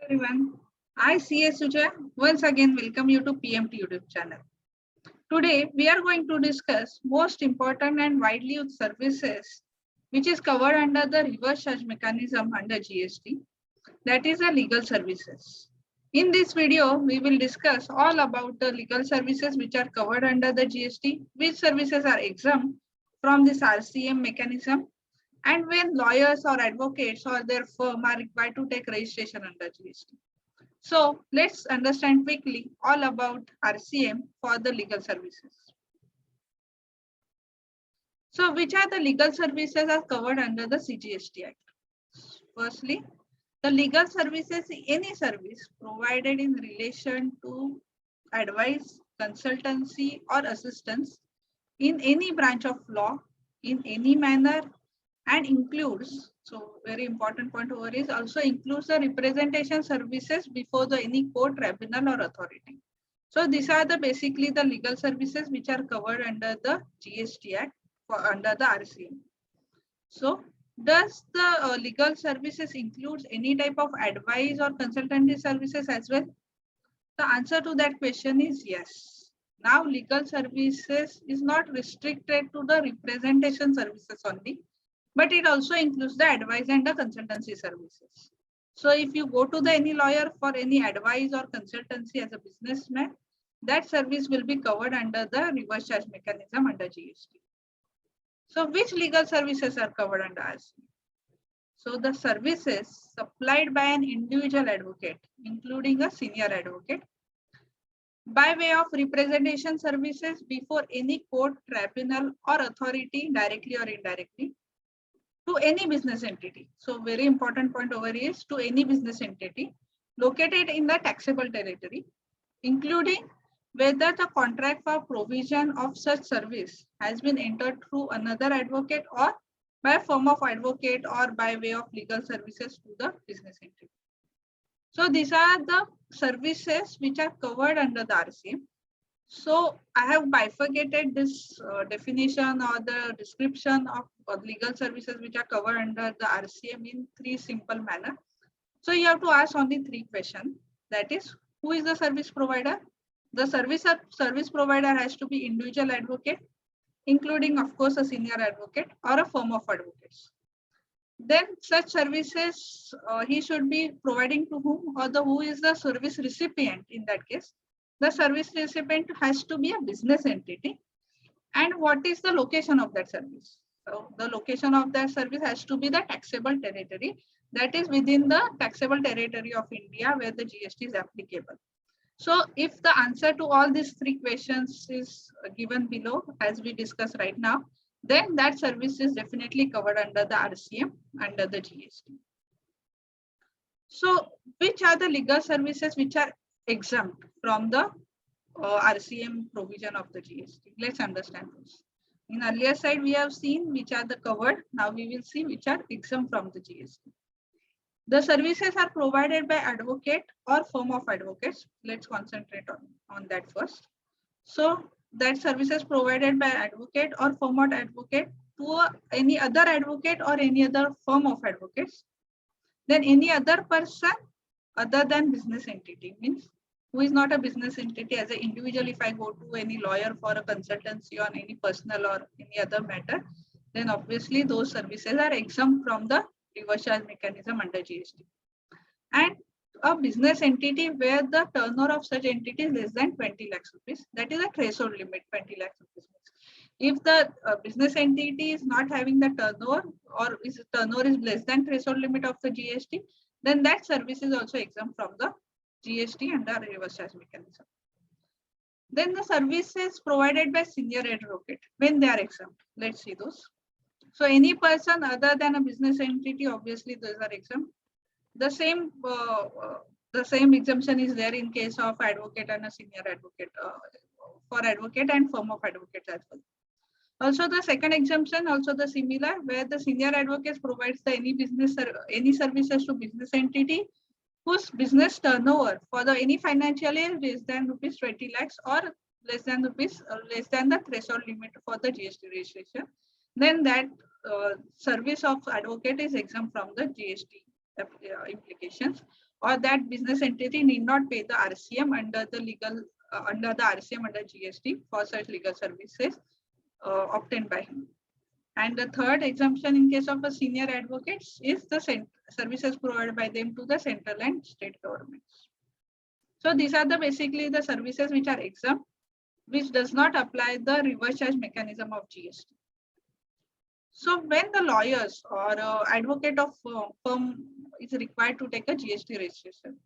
Everyone, I CA Suja once again welcome you to PMT YouTube channel. Today we are going to discuss most important and widely used services which is covered under the reverse charge mechanism under GST, that is the legal services. In this video we will discuss all about the legal services which are covered under the GST, which services are exempt from this RCM mechanism, and when lawyers or advocates or their firm are required to take registration under GST. So let's understand quickly all about RCM for the legal services. So which are the legal services are covered under the CGST Act? Firstly, the legal services is any service provided in relation to advice, consultancy or assistance in any branch of law in any manner, and includes, so very important point over is also includes the representation services before the any court, tribunal or authority. So these are the basically the legal services which are covered under the GST Act under the RCM. So does the legal services includes any type of advice or consultancy services as well? The answer to that question is yes. Now legal services is not restricted to the representation services only, but it also includes the advice and the consultancy services. So if you go to the any lawyer for any advice or consultancy as a businessman, that service will be covered under the reverse charge mechanism under GST. So which legal services are covered under RCM? So the services supplied by an individual advocate, including a senior advocate, by way of representation services before any court, tribunal or authority directly or indirectly, to any business entity. So very important point over here is to any business entity located in the taxable territory, including whether the contract for provision of such service has been entered through another advocate or by a firm of advocate or by way of legal services to the business entity. So these are the services which are covered under the RCM. So I have bifurcated this definition or the description of legal services which are covered under the RCM in three simple manner. So you have to ask only three questions. That is, who is the service provider? The service provider has to be individual advocate, including of course a senior advocate or a firm of advocates. Then such services he should be providing to whom, or who is the service recipient in that case. The service recipient has to be a business entity. And what is the location of that service? So the location of that service has to be the taxable territory, that is within the taxable territory of India where the GST is applicable. So if the answer to all these three questions is given below as we discuss right now, then that service is definitely covered under the RCM under the GST. So which are the legal services which are exempt from the RCM provision of the GST? Let's understand this. In earlier slide, we have seen which are the covered. Now we will see which are exempt from the GST. The services are provided by advocate or firm of advocates. Let's concentrate on that first. So that services provided by advocate or firm of advocate to any other advocate or any other firm of advocates. Then any other person other than business entity, means who is not a business entity. As an individual, if I go to any lawyer for a consultancy on any personal or any other matter, then obviously those services are exempt from the reverse charge mechanism under GST. And a business entity where the turnover of such entity is less than 20 lakhs rupees, that is a threshold limit, 20 lakhs rupees. If the business entity is not having the turnover or its turnover is less than threshold limit of the GST, then that service is also exempt from the GST under reverse charge mechanism. Then the services provided by senior advocate, when they are exempt. Let's see those. So any person other than a business entity, obviously those are exempt. The same exemption is there in case of advocate and a senior advocate, for advocate and firm of advocates as well. Also the second exemption, also the similar, where the senior advocates provides the any services to business entity whose business turnover for the any financial year less than rupees 20 lakhs or less than the threshold limit for the GST registration, then that service of advocate is exempt from the GST implications, or that business entity need not pay the RCM under the legal under the RCM under GST for such legal services obtained by him. And the third exemption in case of a senior advocates is the services provided by them to the central and state governments. So these are the basically the services which are exempt, which does not apply the reverse charge mechanism of GST. So when the lawyers or advocate of firm is required to take a GST registration,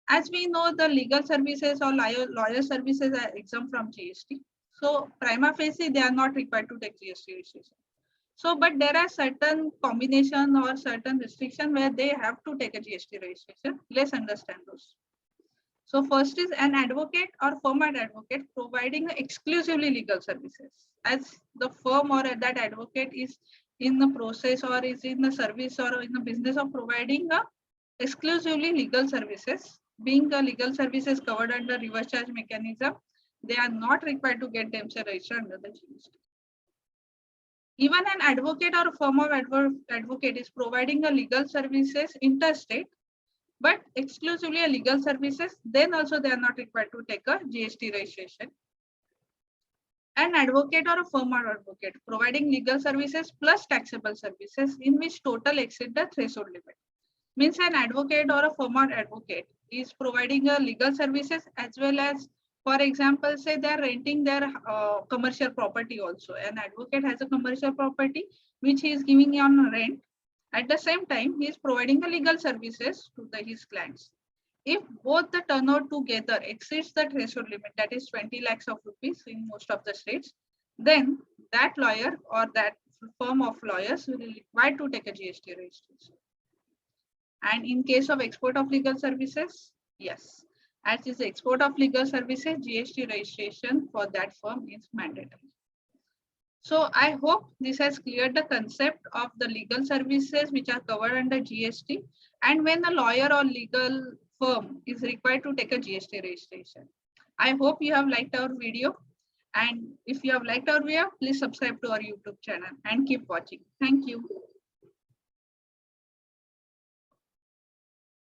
as we know, the legal services or lawyer services are exempt from GST. So prima facie, they are not required to take GST registration. So, but there are certain combination or certain restriction where they have to take a GST registration. Let's understand those. So first is an advocate or firm advocate providing exclusively legal services. As the firm or that advocate is in the process or is in the service or in the business of providing exclusively legal services, being the legal services covered under reverse charge mechanism, they are not required to get themselves registered under the GST. Even an advocate or a firm of advocate is providing a legal services interstate, but exclusively a legal services, then also they are not required to take a GST registration. An advocate or a firm or advocate providing legal services plus taxable services in which total exceed the threshold limit. Means an advocate or a firm or advocate is providing a legal services as well as, for example, say they are renting their commercial property also. An advocate has a commercial property which he is giving on rent. At the same time, he is providing the legal services to his clients. If both the turnover together exceeds the threshold limit, that is 20 lakhs of rupees in most of the states, then that lawyer or that firm of lawyers will be required to take a GST registration. And in case of export of legal services, yes, as is export of legal services, GST registration for that firm is mandatory. So I hope this has cleared the concept of the legal services which are covered under GST and when a lawyer or legal firm is required to take a GST registration. I hope you have liked our video, and if you have liked our video, please subscribe to our YouTube channel and keep watching. Thank you.